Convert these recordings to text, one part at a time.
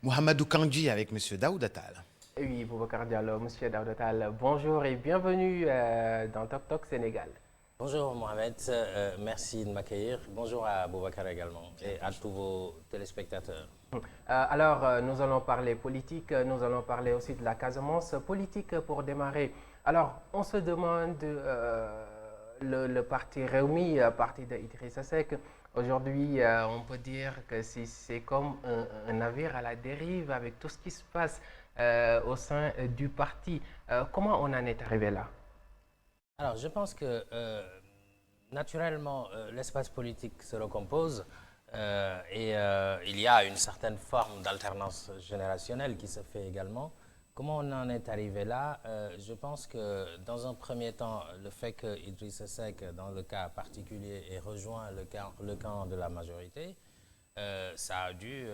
Mohamedou Kandji avec M. Daouda Tal. Oui, Boubacar Diallo, Monsieur Daoudatal, bonjour et bienvenue dans Tok Tok Sénégal. Bonjour Mohamed, merci de m'accueillir. Bonjour à Boubacar également et à tous vos téléspectateurs. Nous allons parler politique, nous allons parler aussi de la Casamance. Politique pour démarrer. Alors, on se demande, le parti Rewmi, parti d'Idrissa Seck, aujourd'hui, on peut dire que c'est comme un navire à la dérive avec tout ce qui se passe au sein du parti. Comment on en est arrivé là? Alors, je pense que naturellement, l'espace politique se recompose il y a une certaine forme d'alternance générationnelle qui se fait également. Comment on en est arrivé là? Je pense que dans un premier temps, le fait que Idrissa Seck, dans le cas particulier, ait rejoint le camp de la majorité, ça a dû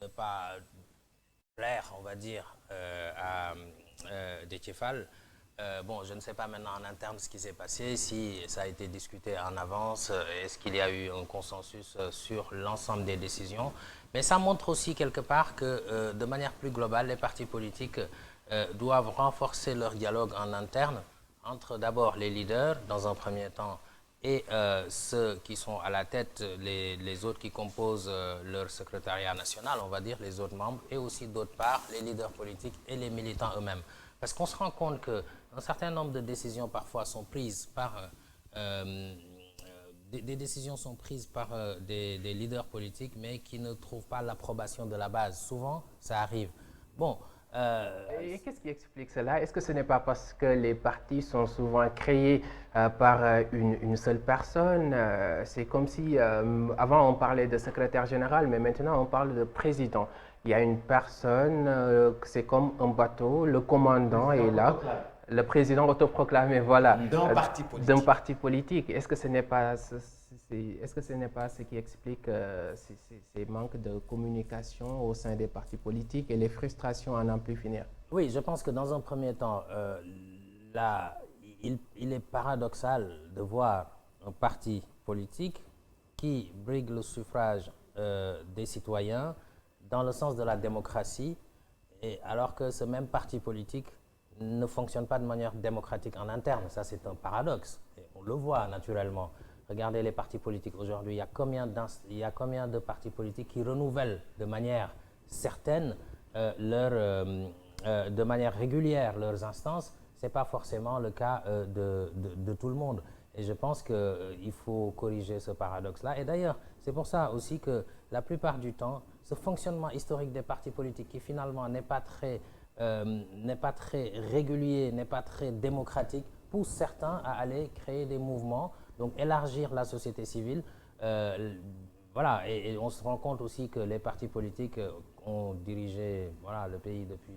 ne pas plaire, on va dire, à Déthié Fall. Bon, je ne sais pas maintenant en interne ce qui s'est passé, si ça a été discuté en avance, est-ce qu'il y a eu un consensus sur l'ensemble des décisions. Mais ça montre aussi quelque part que, de manière plus globale, les partis politiques doivent renforcer leur dialogue en interne entre d'abord les leaders, dans un premier temps, et ceux qui sont à la tête, les autres qui composent leur secrétariat national, on va dire, les autres membres, et aussi d'autre part, les leaders politiques et les militants eux-mêmes. Parce qu'on se rend compte qu'un certain nombre de décisions parfois sont prises par des décisions sont prises par des leaders politiques, mais qui ne trouvent pas l'approbation de la base. Souvent, ça arrive. Bon. Et qu'est-ce qui explique cela? Est-ce que ce n'est pas parce que les partis sont souvent créés par une seule personne? C'est comme si, avant on parlait de secrétaire général, mais maintenant on parle de président. Il y a une personne, c'est comme un bateau, le commandant est là. Le président autoproclamé, voilà, d'un parti politique. Est-ce que ce n'est pas, est-ce que ce n'est pas ce qui explique ces manques de communication au sein des partis politiques et les frustrations à n'en plus finir? Oui, je pense que dans un premier temps, là, il est paradoxal de voir un parti politique qui brigue le suffrage des citoyens dans le sens de la démocratie, et alors que ce même parti politique ne fonctionne pas de manière démocratique en interne. Ça, c'est un paradoxe. Et on le voit naturellement. Regardez les partis politiques aujourd'hui. Il y a combien de partis politiques qui renouvellent de manière certaine, de manière régulière leurs instances? Ce n'est pas forcément le cas de tout le monde. Et je pense qu'il faut corriger ce paradoxe-là. Et d'ailleurs, c'est pour ça aussi que la plupart du temps, ce fonctionnement historique des partis politiques qui finalement n'est pas très régulier, n'est pas très démocratique, pousse certains à aller créer des mouvements, donc élargir la société civile. Voilà, et on se rend compte aussi que les partis politiques ont dirigé le pays depuis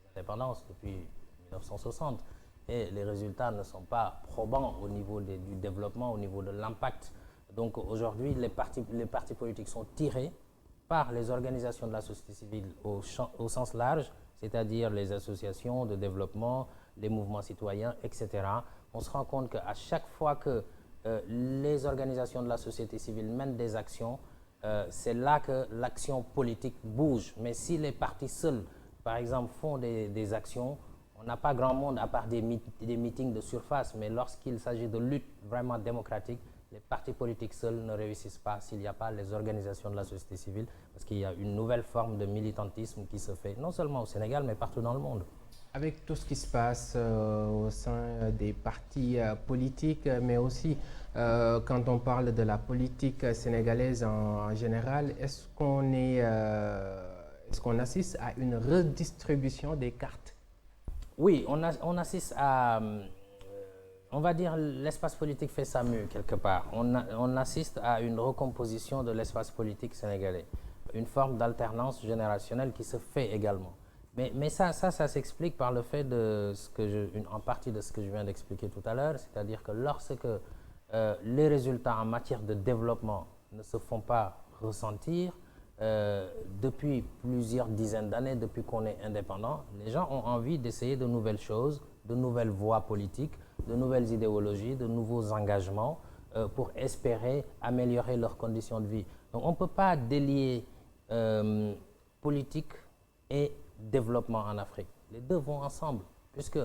l'indépendance, depuis 1960, et les résultats ne sont pas probants au niveau du développement, au niveau de l'impact. Donc aujourd'hui, les partis politiques sont tirés par les organisations de la société civile au sens large, c'est-à-dire les associations de développement, les mouvements citoyens, etc. On se rend compte qu'à chaque fois que les organisations de la société civile mènent des actions, c'est là que l'action politique bouge. Mais si les partis seuls, par exemple, font des actions, on n'a pas grand monde à part des meetings de surface, mais lorsqu'il s'agit de lutte vraiment démocratique, les partis politiques seuls ne réussissent pas s'il n'y a pas les organisations de la société civile, parce qu'il y a une nouvelle forme de militantisme qui se fait, non seulement au Sénégal, mais partout dans le monde. Avec tout ce qui se passe au sein des partis politiques, mais aussi quand on parle de la politique sénégalaise en général, est-ce qu'on assiste à une redistribution des cartes? Oui, on assiste à, on va dire, l'espace politique fait sa mue quelque part. On assiste à une recomposition de l'espace politique sénégalais, une forme d'alternance générationnelle qui se fait également. Mais ça s'explique par le fait en partie de ce que je viens d'expliquer tout à l'heure, c'est-à-dire que lorsque les résultats en matière de développement ne se font pas ressentir, depuis plusieurs dizaines d'années, depuis qu'on est indépendant, les gens ont envie d'essayer de nouvelles choses, de nouvelles voies politiques, de nouvelles idéologies, de nouveaux engagements pour espérer améliorer leurs conditions de vie. Donc on ne peut pas délier politique et développement en Afrique. Les deux vont ensemble, puisque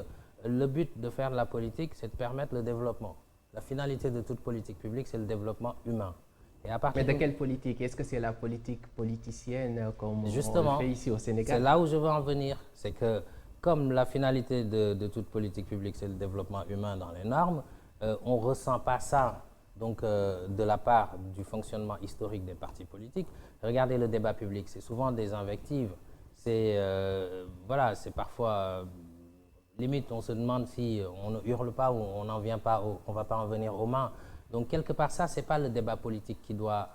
le but de faire de la politique, c'est de permettre le développement. La finalité de toute politique publique, c'est le développement humain. Et à partir Mais de quelle politique? Est-ce que c'est la politique politicienne comme Justement, on le fait ici au Sénégal? c'est là où je veux en venir. C'est que comme la finalité de toute politique publique, c'est le développement humain dans les normes, on ne ressent pas ça donc, de la part du fonctionnement historique des partis politiques. Regardez le débat public, c'est souvent des invectives. Voilà, c'est parfois, limite, on se demande si on ne hurle pas ou on n'en vient pas, on ne va pas en venir aux mains. Donc, quelque part, ça, ce n'est pas le débat politique qui doit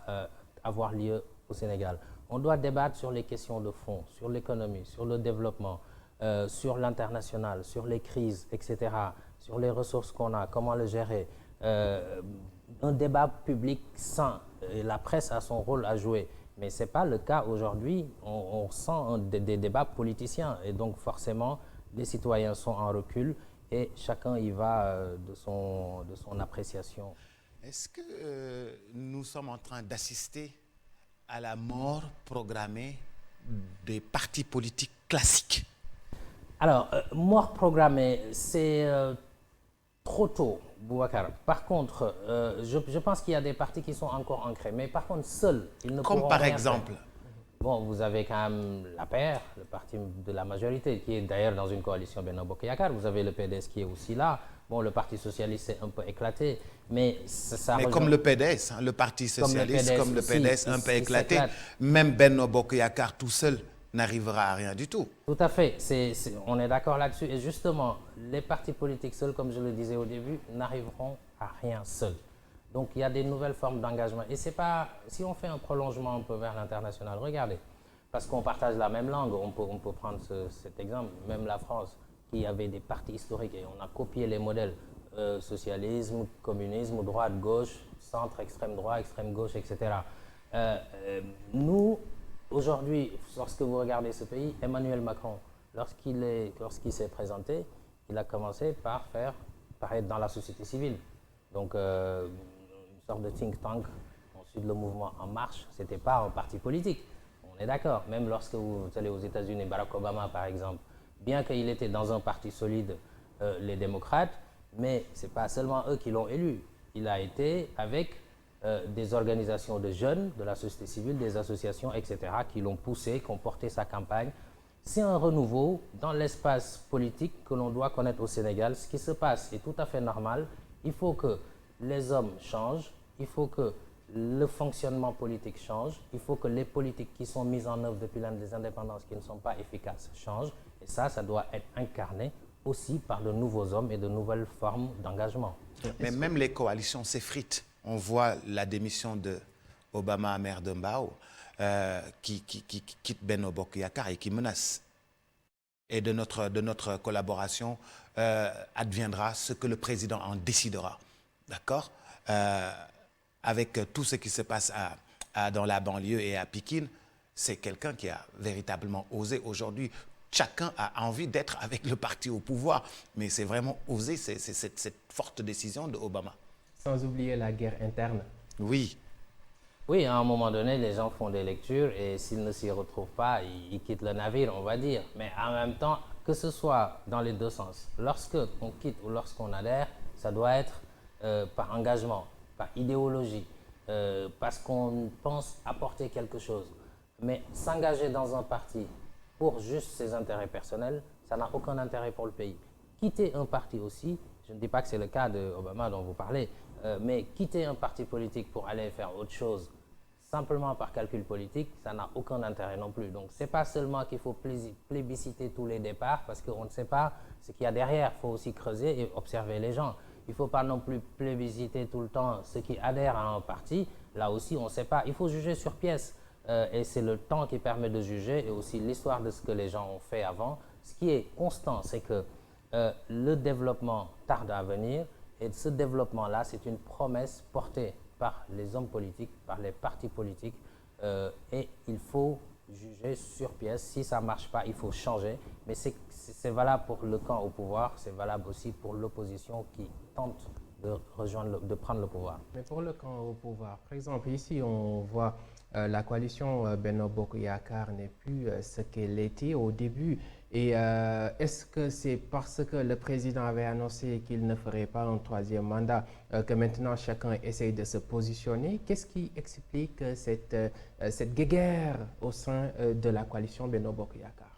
avoir lieu au Sénégal. On doit débattre sur les questions de fond, sur l'économie, sur le développement, sur l'international, sur les crises, etc., sur les ressources qu'on a, comment le gérer. Un débat public sain. Et la presse a son rôle à jouer. Mais ce n'est pas le cas aujourd'hui. On sent des débats politiciens. Et donc, forcément, les citoyens sont en recul et chacun y va de son appréciation. Est-ce que nous sommes en train d'assister à la mort programmée des partis politiques classiques? Alors, mort programmée, c'est trop tôt, Boubacar. Par contre, je pense qu'il y a des partis qui sont encore ancrés. Mais par contre, seuls, ils ne pourront Comme par rien exemple faire. Bon, vous avez quand même l'APR, le parti de la majorité, qui est d'ailleurs dans une coalition Benno Bokk Yakaar. Vous avez le PDS qui est aussi là. Bon, le Parti socialiste s'est un peu éclaté, mais ça Mais rejoint... comme le PDS, hein, le Parti socialiste, comme le PDS, un peu il éclaté, s'éclate. même Benno Bokk Yakaar tout seul n'arrivera à rien du tout. Tout à fait, on est d'accord là-dessus. Et justement, les partis politiques seuls, comme je le disais au début, n'arriveront à rien seuls. Donc il y a des nouvelles formes d'engagement. Et c'est pas, si on fait un prolongement un peu vers l'international, regardez, parce qu'on partage la même langue, on peut prendre cet exemple, même la France, qui avait des partis historiques et on a copié les modèles socialisme, communisme, droite, gauche, centre, extrême droite, extrême gauche, etc. Nous, aujourd'hui, lorsque vous regardez ce pays, Emmanuel Macron, lorsqu'il s'est présenté, il a commencé par faire paraître dans la société civile. Donc, une sorte de think tank. Ensuite, le mouvement En Marche, ce n'était pas un parti politique. On est d'accord. Même lorsque vous allez aux États-Unis, Barack Obama, par exemple, bien qu'il était dans un parti solide, les démocrates, mais ce n'est pas seulement eux qui l'ont élu. Il a été avec des organisations de jeunes, de la société civile, des associations, etc., qui l'ont poussé, qui ont porté sa campagne. C'est un renouveau dans l'espace politique que l'on doit connaître au Sénégal. Ce qui se passe est tout à fait normal. Il faut que les hommes changent, il faut que le fonctionnement politique change, il faut que les politiques qui sont mises en œuvre depuis les indépendances, qui ne sont pas efficaces, changent. Et ça doit être incarné aussi par de nouveaux hommes et de nouvelles formes d'engagement. Mais même les coalitions s'effritent. On voit la démission de Obama maire de Mbao, qui quitte Benno Bokk Yakaar et qui menace. Et de notre collaboration adviendra ce que le président en décidera. D'accord? Avec tout ce qui se passe dans la banlieue et à Pikine, c'est quelqu'un qui a véritablement osé. Aujourd'hui, chacun a envie d'être avec le parti au pouvoir, mais c'est vraiment osé, c'est cette forte décision de Obama. Sans oublier la guerre interne. Oui. Oui, à un moment donné, les gens font des lectures et s'ils ne s'y retrouvent pas, ils quittent le navire, on va dire. Mais en même temps, que ce soit dans les deux sens, lorsqu'on quitte ou lorsqu'on adhère, ça doit être par engagement, par idéologie, parce qu'on pense apporter quelque chose. Mais s'engager dans un parti pour juste ses intérêts personnels, ça n'a aucun intérêt pour le pays. Quitter un parti aussi, je ne dis pas que c'est le cas d'Obama dont vous parlez, mais quitter un parti politique pour aller faire autre chose, simplement par calcul politique, ça n'a aucun intérêt non plus. Donc, ce n'est pas seulement qu'il faut plébisciter tous les départs, parce qu'on ne sait pas ce qu'il y a derrière. Il faut aussi creuser et observer les gens. Il ne faut pas non plus plébisciter tout le temps ceux qui adhèrent à un parti. Là aussi, on ne sait pas. Il faut juger sur pièce. Et c'est le temps qui permet de juger et aussi l'histoire de ce que les gens ont fait avant. Ce qui est constant, c'est que le développement tarde à venir. Et ce développement-là, c'est une promesse portée par les hommes politiques, par les partis politiques. Et il faut juger sur pièce. Si ça ne marche pas, il faut changer. Mais c'est valable pour le camp au pouvoir, c'est valable aussi pour l'opposition qui tente de prendre le pouvoir. Mais pour le camp au pouvoir, par exemple, ici, on voit la coalition Benno Bokk Yakaar n'est plus ce qu'elle était au début. Et est-ce que c'est parce que le président avait annoncé qu'il ne ferait pas un troisième mandat que maintenant chacun essaye de se positionner? Qu'est-ce qui explique cette guéguerre au sein de la coalition Benno Bokk Yakaar?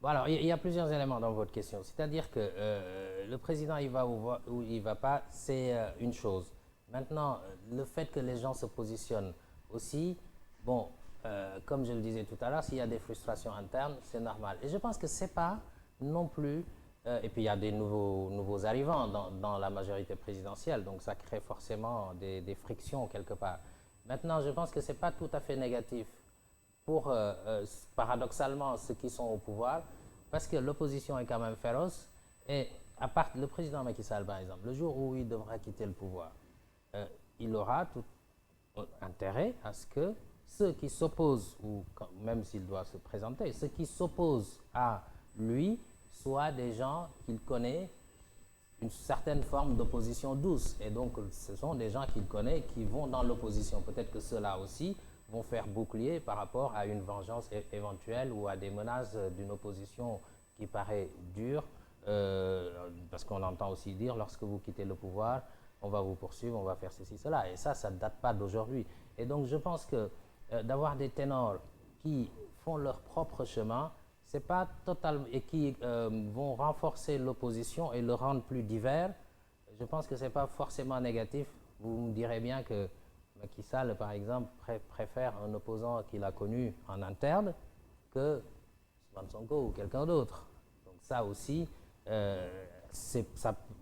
Bon, alors, il y a plusieurs éléments dans votre question. C'est-à-dire que le président, il va ou il ne va pas, c'est une chose. Maintenant, le fait que les gens se positionnent aussi, bon, comme je le disais tout à l'heure, s'il y a des frustrations internes, c'est normal. Et je pense que ce n'est pas non plus... et puis, il y a des nouveaux arrivants dans la majorité présidentielle, donc ça crée forcément des frictions quelque part. Maintenant, je pense que ce n'est pas tout à fait négatif pour, paradoxalement, ceux qui sont au pouvoir, parce que l'opposition est quand même féroce. Et à part le président Macky Sall, par exemple, le jour où il devra quitter le pouvoir, il aura tout intérêt à ce que ceux qui s'opposent, ou même s'il doit se présenter, ceux qui s'opposent à lui soient des gens qu'il connaît, une certaine forme d'opposition douce. Et donc, ce sont des gens qu'il connaît qui vont dans l'opposition. Peut-être que ceux-là aussi vont faire bouclier par rapport à une vengeance éventuelle ou à des menaces d'une opposition qui paraît dure, parce qu'on entend aussi dire, lorsque vous quittez le pouvoir, on va vous poursuivre, on va faire ceci, cela. Et ça ne date pas d'aujourd'hui. Et donc, je pense que d'avoir des ténors qui font leur propre chemin, c'est pas totalement, et qui vont renforcer l'opposition et le rendre plus divers, je pense que ce n'est pas forcément négatif. Vous me direz bien que Macky Sall, par exemple, préfère un opposant qu'il a connu en interne que Ousmane Sonko ou quelqu'un d'autre. Donc ça aussi,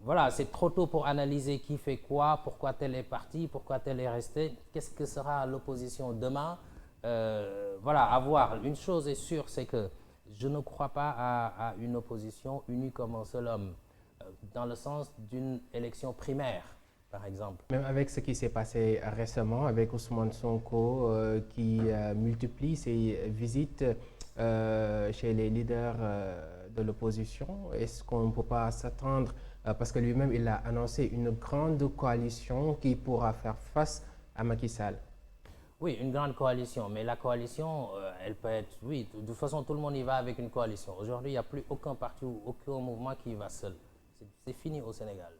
voilà, c'est trop tôt pour analyser qui fait quoi, pourquoi tel est parti, pourquoi tel est resté, qu'est-ce que sera l'opposition demain. Voilà, à voir. Une chose est sûre, c'est que je ne crois pas à une opposition unie comme un seul homme, dans le sens d'une élection primaire, par exemple. Même avec ce qui s'est passé récemment avec Ousmane Sonko qui multiplie ses visites chez les leaders de l'opposition, est-ce qu'on ne peut pas s'attendre, parce que lui-même il a annoncé une grande coalition qui pourra faire face à Macky Sall? Oui, une grande coalition, mais la coalition, elle peut être, oui, de toute façon tout le monde y va avec une coalition. Aujourd'hui, il n'y a plus aucun parti ou aucun mouvement qui y va seul. C'est fini au Sénégal.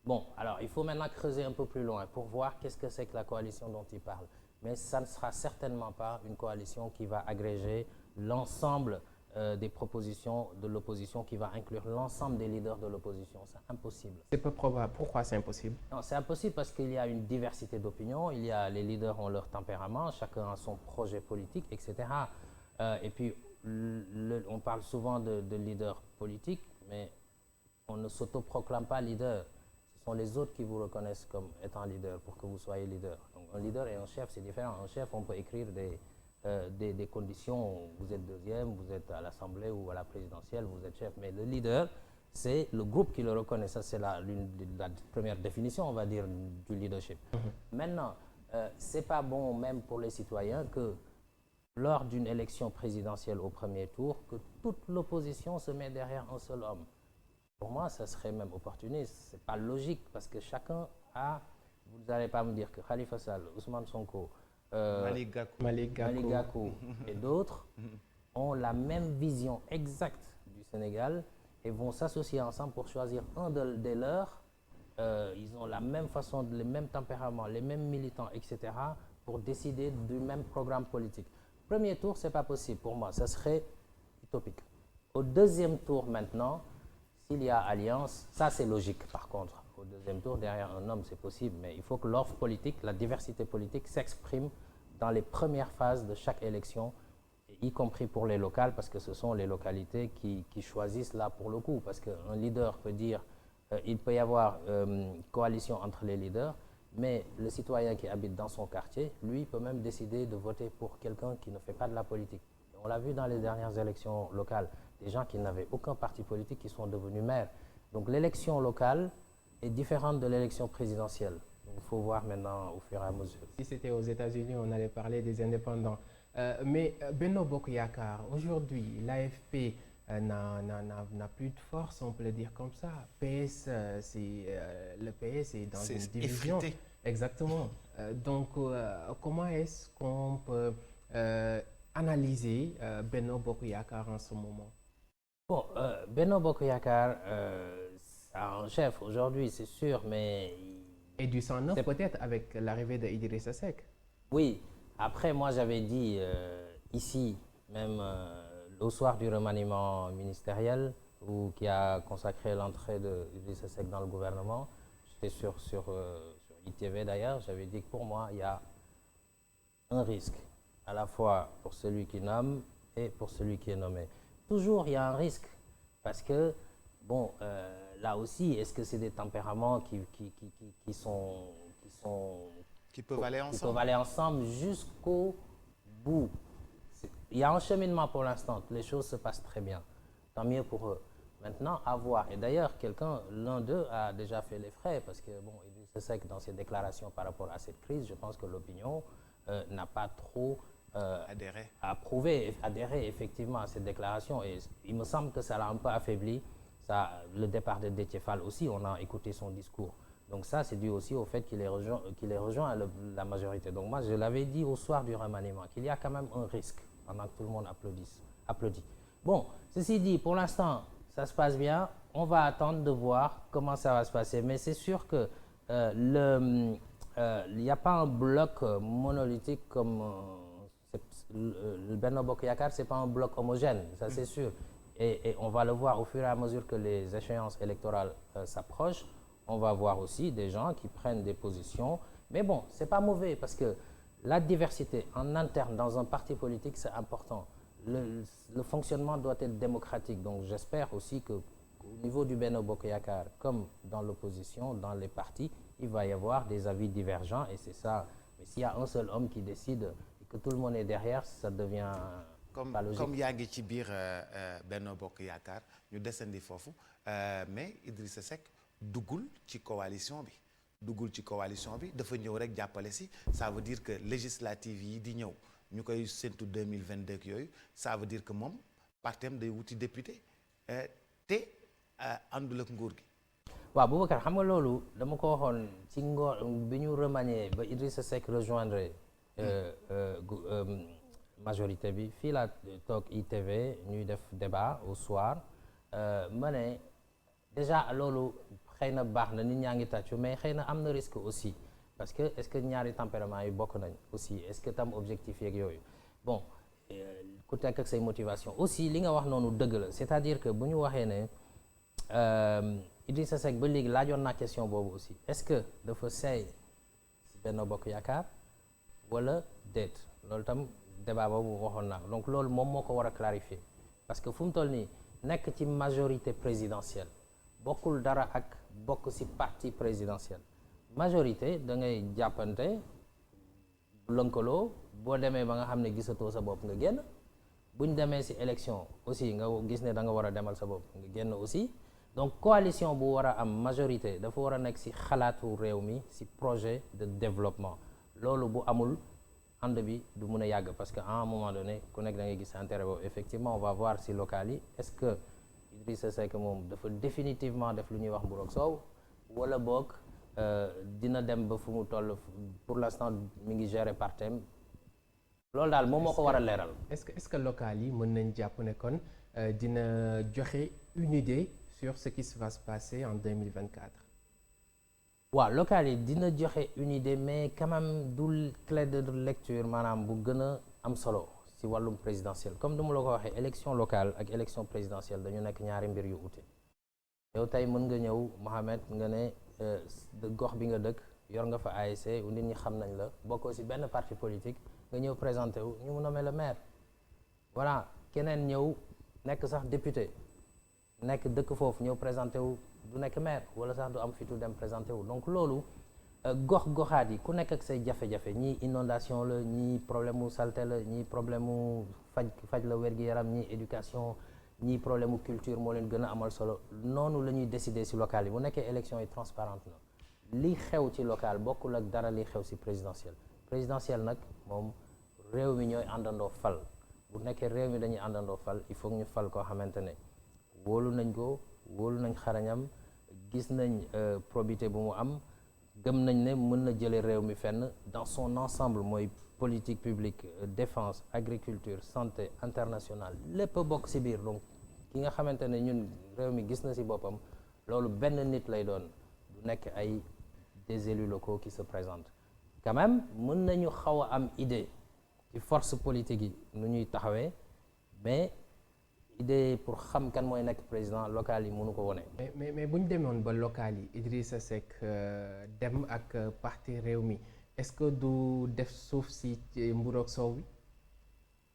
Bon, alors il faut maintenant creuser un peu plus loin pour voir qu'est-ce que c'est que la coalition dont il parle. Mais ça ne sera certainement pas une coalition qui va agréger l'ensemble des propositions de l'opposition, qui va inclure l'ensemble des leaders de l'opposition. C'est impossible. C'est peu probable. Pourquoi c'est impossible? Non, c'est impossible parce qu'il y a une diversité d'opinions, les leaders ont leur tempérament, chacun a son projet politique, etc. Et puis, on parle souvent de leader politique, mais on ne s'autoproclame pas leader. Ce sont les autres qui vous reconnaissent comme étant leader pour que vous soyez leader. Donc, un leader et un chef, c'est différent. Un chef, on peut écrire des conditions. Vous êtes deuxième, vous êtes à l'Assemblée ou à la présidentielle, vous êtes chef. Mais le leader, c'est le groupe qui le reconnaît. Ça, c'est la première définition, on va dire, du leadership. Maintenant, ce n'est pas bon, même pour les citoyens, que lors d'une élection présidentielle au premier tour, que toute l'opposition se met derrière un seul homme. Pour moi, ça serait même opportuniste. Ce n'est pas logique parce que chacun a... Vous n'allez pas me dire que Khalifa Sall, Ousmane Sonko, Malick Gakou et d'autres ont la même vision exacte du Sénégal et vont s'associer ensemble pour choisir un des leurs. Ils ont la même façon, les mêmes tempéraments, les mêmes militants, etc. pour décider du même programme politique. Premier tour, ce n'est pas possible pour moi. Ça serait utopique. Au deuxième tour maintenant, s'il y a alliance, ça c'est logique par contre. Au deuxième tour, derrière un homme, c'est possible, mais il faut que l'offre politique, la diversité politique s'exprime dans les premières phases de chaque élection, y compris pour les locales, parce que ce sont les localités qui choisissent là pour le coup. Parce qu'un leader peut dire, il peut y avoir coalition entre les leaders, mais le citoyen qui habite dans son quartier, lui, peut même décider de voter pour quelqu'un qui ne fait pas de la politique. On l'a vu dans les dernières élections locales, des gens qui n'avaient aucun parti politique qui sont devenus maires. Donc l'élection locale est différente de l'élection présidentielle. Donc il faut voir maintenant au fur et à mesure. Si c'était aux États-Unis, on allait parler des indépendants. Mais Benno Bokk Yakaar, aujourd'hui, l'AFP n'a plus de force, on peut le dire comme ça. Le PS est dans une division. Effrité. Exactement. Donc, comment est-ce qu'on peut analyser Benno Bokk Yakaar en ce moment? Bon, Benno Bokk Yakaar a un chef aujourd'hui, c'est sûr, mais... Et du 109 peut-être avec l'arrivée de Idrissa Seck. Oui, après moi j'avais dit ici, même au soir du remaniement ministériel, qui a consacré l'entrée de Idrissa Seck dans le gouvernement, j'étais sur ITV d'ailleurs, j'avais dit que pour moi il y a un risque, à la fois pour celui qui nomme et pour celui qui est nommé. Toujours il y a un risque, parce que, bon, là aussi, est-ce que c'est des tempéraments qui peuvent aller ensemble? Qui peuvent aller ensemble jusqu'au bout. Il y a un cheminement pour l'instant, les choses se passent très bien, tant mieux pour eux. Maintenant, à voir. Et d'ailleurs, l'un d'eux a déjà fait les frais, parce que, bon, Idrissa Seck, dans ses déclarations par rapport à cette crise, je pense que l'opinion n'a pas trop adhéré effectivement à cette déclaration. Et il me semble que ça l'a un peu affaibli. Le départ de Déthié Fall aussi, on a écouté son discours. Donc ça, c'est dû aussi au fait qu'il ait rejoint la majorité. Donc moi, je l'avais dit au soir du remaniement, qu'il y a quand même un risque, pendant que tout le monde applaudit. Bon, ceci dit, pour l'instant, ça se passe bien. On va attendre de voir comment ça va se passer. Mais c'est sûr que il n'y a pas un bloc monolithique comme le Benno Bokk Yakaar, c'est pas un bloc homogène, ça c'est sûr. Et on va le voir au fur et à mesure que les échéances électorales s'approchent. On va voir aussi des gens qui prennent des positions. Mais bon, c'est pas mauvais, parce que la diversité en interne dans un parti politique, c'est important. Le fonctionnement doit être démocratique. Donc j'espère aussi qu'au niveau du Benno Bokk Yakaar, comme dans l'opposition, dans les partis, il va y avoir des avis divergents, et c'est ça. Mais s'il y a un seul homme qui décide et que tout le monde est derrière, ça devient pas logique. Comme yaa ngi ci biir Benno Bokk Yakaar ñu desandi foofu, mais Idrissa Seck duggul ci coalition bi dafa ñëw rek jàppale si. Ça veut dire que législative yi di ñëw ñu koy séntu 2022 yooyu, ça veut dire que moom partem day wuti député te àndul ak nguur gi. waaw Boubacar, xam nga loolu dama ko waxoon ci ngoor bi ñu remanié ba Idrissa Seck rejoindre majorité bi. Fii laa toog ITV ñuy def débat au soir, ma ne déjà loolu xëy na baax na, nit ñaa ngi tàccu, mais xëy na am na risque aussi, parce que est-ce que ñaari tempérament yi bokk nañ aussi, est-ce que tam objectif yeeg yooyu. Bon, ku nekk ak say motivation aussi. Li nga wax noonu dëgg la, c'est-à-dire que bu ñu waxee ne Idrissa Seck ba léegi laajoon naa question boobu aussi, est-ce que dafa seey si Benno Bokk Yakaar wala déet, loolu tam débat boobu waxoon naa. Donc loolu moom moo ko war a clarifier, parce que fu mu toll nii nekk ci majorité présidentielle bokkul dara ak bokk ci parti présidentiel. Majorité da ngay jàppante lënkaloo, boo demee ba nga xam ne gisatoo sa bopp nga génn, buñ demee ci élection aussi nga gis ne da nga war a demal sa bopp nga génn aussi. Donc coalition bu war a am majorité dafa war a nekk ci xalaatu réew mi, ci projet de développement. Loolu bu amul, ànd bi du mun a yàgg, parce que à un moment donné ku nekk da ngay gis intérêt boobu. Effectivement, on va voir ci local yi, est-ce que Idrissa Seck moom dafa définitivement def lu ñuy wax mburoog soow, wala boog dina dem ba fu mu toll. Pour l'instant mi ngi gérer partem. Loolu daal moom moo ko war a leeral. Est-ce que local yi mën nañ jàpp ne kon dina joxe une idée sur ce qui va se passer en 2024? waaw, local yi dina joxe une idée, mais quand même du clé de lecture maanaam bu gën a am solo ci wàllum présidentiel. Comme du ma la ko waxee, élection locale ak élection présidentielle dañu nekk ñaari mbir yu ute. Yow tey mën nga ñëw Mohamed nga ne gox bi nga dëkk yor nga fa ASC, nit ñi xam nañ la, bokkoo ci benn parti politique, nga ñëw présenté wu ñu nommé le maire. Voilà, keneen ñëw nekk sax député, nekk dëkk foofu ñëw présenté wu, du nekk maire, wala sax du am fitu dem présenté wu. Donc loolu goxaat yi ku nekk ak say jafe-jafe, ñii inondation la, ñii problème mu saleté la, ñii problème mu faj la wér-gi-yaram, ñii éducation, ñii problème mu culture moo leen gën a amal solo. Noonu la ñuy décider ci local yi. Bu nekkee élection yi transparente na, li xew ci local bokkul ak dara li xew ci présidentielle. Présidentielle nag moom réew mi ñooy àndandoo fal. bu nekkee réew mi dañuy àndandoo fal il faut ñu fal koo xamante ne wóolu nañ ko wóolu nañ xarañam gis nañ probité bu mu am gëm nañ ne mën na jëlee réew mi fenn dans son ensemble mooy politique publique défense agriculture santé internationale lépp bokk ci biir donc ki nga xamante ne ñun réew mi gis na ci boppam loolu benn nit lay doon du nekk ay des élus locaux qui se présentent quand même mën nañu xaw a am idée ci force politique yi nu ñuy taxawee mais idée pour xam kan mooy nekk président local yi mënu ko wone mais bu ñu demoon ba local yi Idrissa Seck dem ak parti Rewmi est-ce que du def suuf si mburu ak soow bi.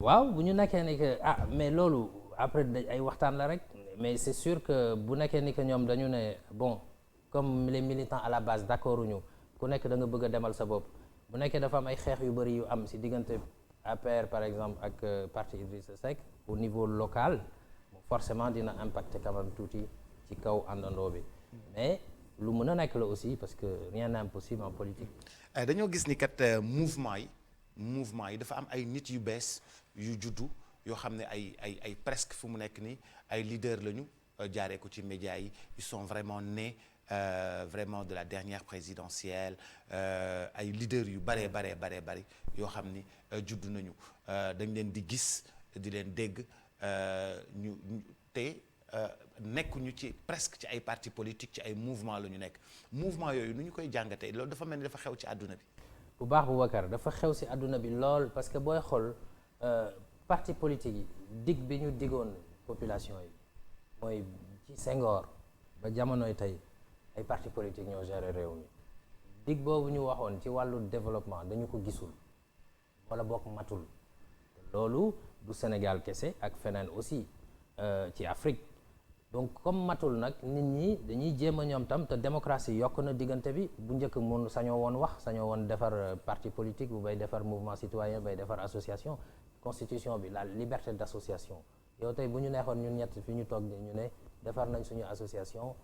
waaw bu ñu nekkee ni que mais loolu après ay waxtaan la rek mais c'est sûr que bu nekkee ni que ñoom dañu ne bon comme les militants à la base d'accord uñu ku nekk da nga bëgg a demal sa bopp bu nekkee dafa am ay xeex yu bëri yu am si diggante APR par exemple ak parti Idrissa Seck au niveau local forcément dina impacter quand même tuuti ci kaw àndandoo bi mais lu mën a nekk la aussi parce que rien n'est impossible en politique. dañoo gis ni kat mouvement yi dafa am ay nit yu bees yu juddu yoo xam ne ay presque fu mu nekk ni ay leaders lañu jaaree ko ci médias yi ils sont vraiment nés vraiment de la dernière présidentielle ay leaders yu bari yoo xam ni juddu nañu dañ leen di gis di leen dégg ñu te nekkuñu ci presque ci ay partis politiques ci ay mouvement la ñu nekk mouvement yooyu nu ñu koy jàngatee loolu dafa mel ni dafa xew ci àdduna bi. bu baax Boubacar dafa xew ci àdduna bi lool parce que booy xool parti politique yi dig bi ñu digoon population yi mooy ci Senghor ba jamonoy tey ay parti politique ñoo gérer réew mi dig boobu ñu waxoon ci wàllu développement dañu ko gisul wala bokk matul loolu du Sénégal kese ak feneen aussi ci Afrique donc comme matul nag nit ñi dañuy jéem a ñoom tam te démocratie yokk na diggante bi bu njëkk mun sañoo woon wax sañoo woon defar parti politique bu bay defar mouvement citoyen bay defar association constitution bi la liberté d'association yow tey bu ñu neexoon ñun ñett fi ñu toog ñu ne defar nañ suñu association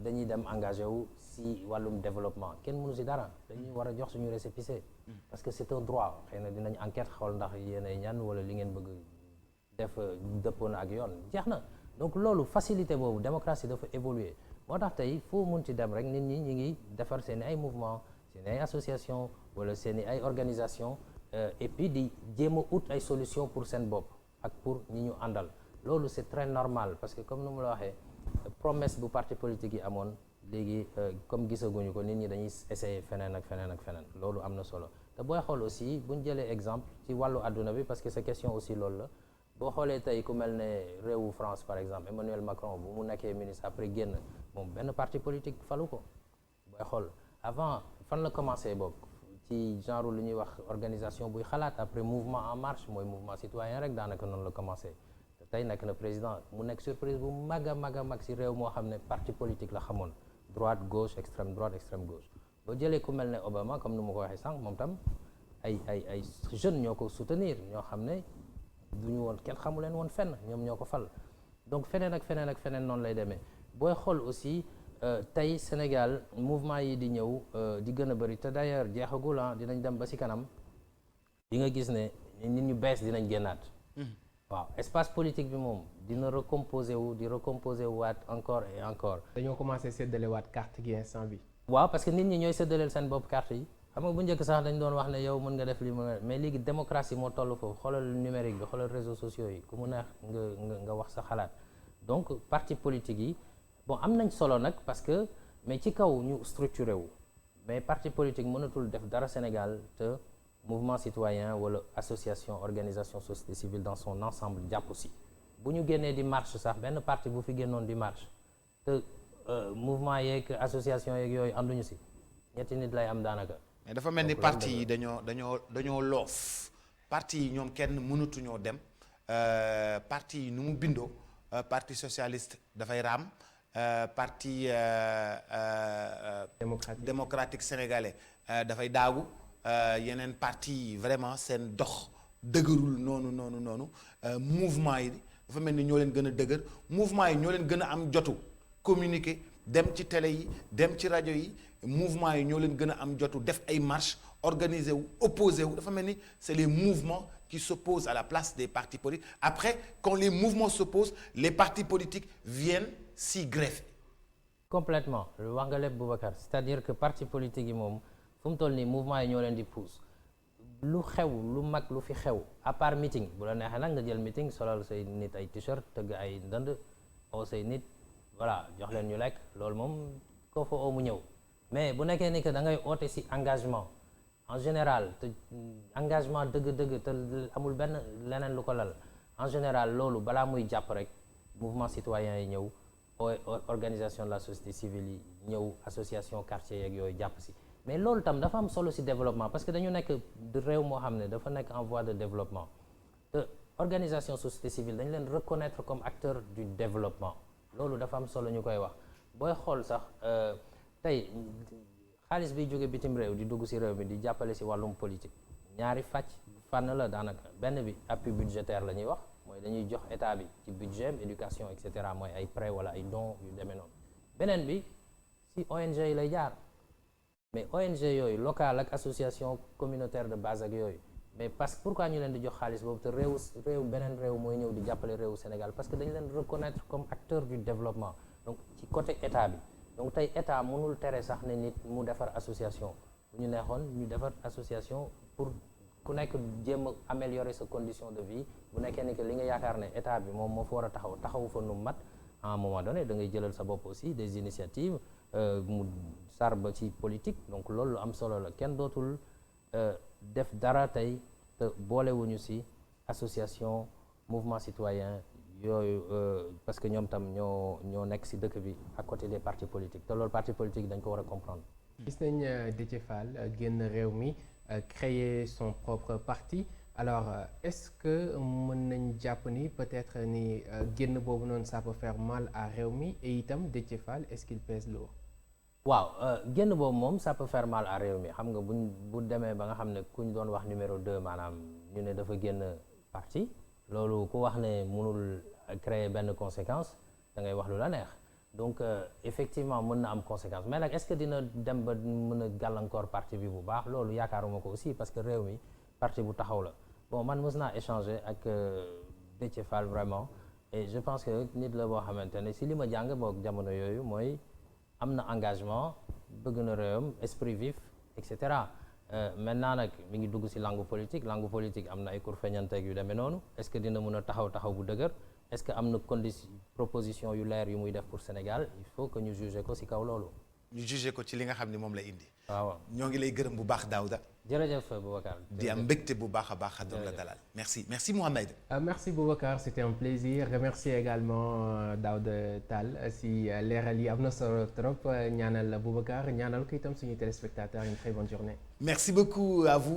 dañuy dem engagé wu si wàllum développement kenn mënu si dara dañuy war a jox suñu récépissé parce que c'est un droit xëy na dinañ enquête xool ndax yéenay ñan wala li ngeen bëgg def dëppoo na ak yoon jeex na donc loolu facilité boobu démocratie dafa évoluer moo tax tey foo mun ci dem rek nit ñi ngi defar seen ay mouvement seen ay association wala seen ay organisation et puis di jéem a ut ay solution pour seen bopp ak pour ñi ñu àndal loolu c'est très normal parce que comme nu mu la waxee promesse bu parti politique yi amoon léegi comme gisaguñu ko nit ñi dañuy essayer feneen ak feneen ak feneen loolu am na solo te booy xool aussi buñ jëlee exemple ci wàllu àdduna bi parce que sa question aussi loolu la boo xoolee tey ku mel ne réewu France par exemple Emmanuel Macron bu mu nekkee ministre après génn moom benn parti politique falu ko booy xool avant fan la commencé bokk ci genre lu ñuy wax organisation buy xalaat après mouvement en marche mooy mouvement citoyen rek daanaka noonu la commencé te tey nekk na président mu nekk surprise bu mag a mag si réew moo xam ne parti politique la xamoon droite gauche extrême gauche boo jëlee ku mel ne Obama comme ni ma ko waxee sànq moom tam ay jeunes ñoo ko soutenir ñoo xam ne du ñu woon kenn xamu leen woon fenn ñoom ñoo ko fal donc feneen ak feneen noonu lay demee booy xool aussi tey Sénégal mouvement yi di ñëw di gën a bëri te d'ailleurs jeexagul dinañ dem ba ci kanam di nga gis ne nit ñu bees dinañ génnaat waaw espace politique bi moom dina recomposer wu waat encore et encore. dañoo commencé séddale waat carte gi instant bi. waaw parce que nit ñi ñooy séddaleel seen bopp carte yi. xam nga bu njëkk sax dañ doon wax ne yow mën nga def li mais léegi démocratie moo toll foofu xoolal numérique bi xoolal réseaux sociaux yi ku mu neex nga wax sa xalaat donc parti politique yi bon am nañ solo nag parce que mais ci kaw ñu structuré wu mais parti politique mënatul def dara Sénégal te mouvement citoyen wala association organisation société civile dans son ensemble jàpp si bu ñu génnee di marche sax benn parti bu fi génnoon di marche te mouvement yeeg association yeeg yooyu ànduñu si ñetti nit lay am daanaka. mais dafa mel ni parti yi dañoo loof parti yi ñoom kenn mënatuñoo dem parti yi nu mu bindoo parti socialiste dafay raam parti démocratique sénégalais dafay daagu yeneen parti yi vraiment seen dox dëgërul noonu mouvement yi dafa mel ni ñoo leen gën a dëgër mouvement yi ñoo leen gën a am jotu communiquer dem ci télé yi dem ci rajo yi mouvement yi ñoo leen gën a am jotu def ay marche organiser wu opposé wu dafa mel ni c'est les mouvements qui s'opposent à la place des partis politiques. Après, quand les mouvements s'opposent, les partis politiques viennent s'y greffer. Complètement wax nga lépp Boubacar c'est-à-dire que parti politique yi moom fu mu toll nii mouvement yi ñoo leen di pousse lu xew lu mag lu fi xew à part meeting bu la neexee nag nga jël meeting solal say nit ay t-shirt tëgg ay ndënd oo say nit voilà jox leen ñu lekk loolu moom koo fa oo mu ñëw mais bu nekkee ni que da ngay oote ci engagement en général te engagement dëgg-dëgg te amul benn leneen lu ko lal en général loolu balaa muy jàpp rek mouvement citoyen yi ñëw organisation de la société civile yi ñëw association quartier yeeg yooyu jàpp si mais loolu tam dafa am solo si développement parce que dañu nekk réew moo xam ne dafa nekk en voie de développement te organisation société civile dañu leen reconnaître comme acteur du développement loolu dafa am solo ñu koy wax booy xool sax tey xaalis biy jóge bitim réew di dugg si réew mi di jàppale si wàllum politique ñaari fànn la daanaka benn bi appui budgétaire la ñuy wax mooy dañuy jox état bi ci budget éducation et cetera mooy ay prêt wala ay dons yu demee noonu beneen bi si ONG yi lay jaar mais ONG yooyu local ak association communautaire de base ak yooyu mais parce que pourquoi ñu leen di jox xaalis boobu te beneen réew mooy ñëw di jàppale réewu Sénégal parce que dañu leen reconnaître comme acteur du développement donc ci côté état bi donc tey état mënul tere sax ne nit mu defar association bu ñu neexoon ñu defar association pour ku nekk jéem a améliorer sa condition de vie bu nekkee ni que li nga yaakaar ne état bi moom moo fa war a taxawu fa nu mat à un moment donné da ngay jëlal sa bopp aussi des initiatives mu sar ba ci politique donc loolu lu am solo la kenn dootul def dara tey te boolewuñu ci association mouvement citoyen yooyu parce que ñoom tam ñoo nekk ci dëkk bi à côté des partis politiques te loolu parti politique dañ ko war a comprendre. gis nañ Déthié Fall génn réew mi créer son propre parti alors est-ce que mën nañ jàpp ni peut-être ni génn boobu noonu ça peut faire mal à réew mi et itam Déthié Fall est-ce qu'il pèse lourd. waaw génn boobu moom ça peut faire mal à réew mi xam nga bu demee ba nga xam ne ku ñu doon wax numéro 2 maanaam ñu ne dafa génn parti loolu ku wax ne mënul créer benn conséquence da ngay wax lu la neex. donc effectivement mën na am conséquence mais nag est-ce que dina dem ba mën a gàllankoor parti bi bu baax loolu yaakaaruma ko aussi parce que réew mi parti bu taxaw la bon man mës naa échanger ak Déthié Fall vraiment et je pense que nit la boo xamante ne si li ma jàng boog jamono yooyu mooy am na engagement bëgg na réewam esprit vif et cetera maintenant nag mi ngi dugg si langue politique am na ay kur feñanteeg yu demee noonu est-ce que dina mën a taxaw bu dëgër est-ce que am na proposition yu leer yu muy def pour Sénégal il faut que ñu juger ko ci kaw loolu. ñu juger ko ci li nga xam ne moom la indi. waaw ñoo ngi lay gërëm bu baax Daouda. jërëjëf Boubacar. di am mbégte bu baax a baax doon la dalal. merci Mohamed. merci Boubacar c'était un plaisir remercier également Daouda Tall si leeral yi am na solo trop ñaanal Boubacar ñaanal ko itam suñu téléspectateurs une très bonne journée. merci beaucoup à vous.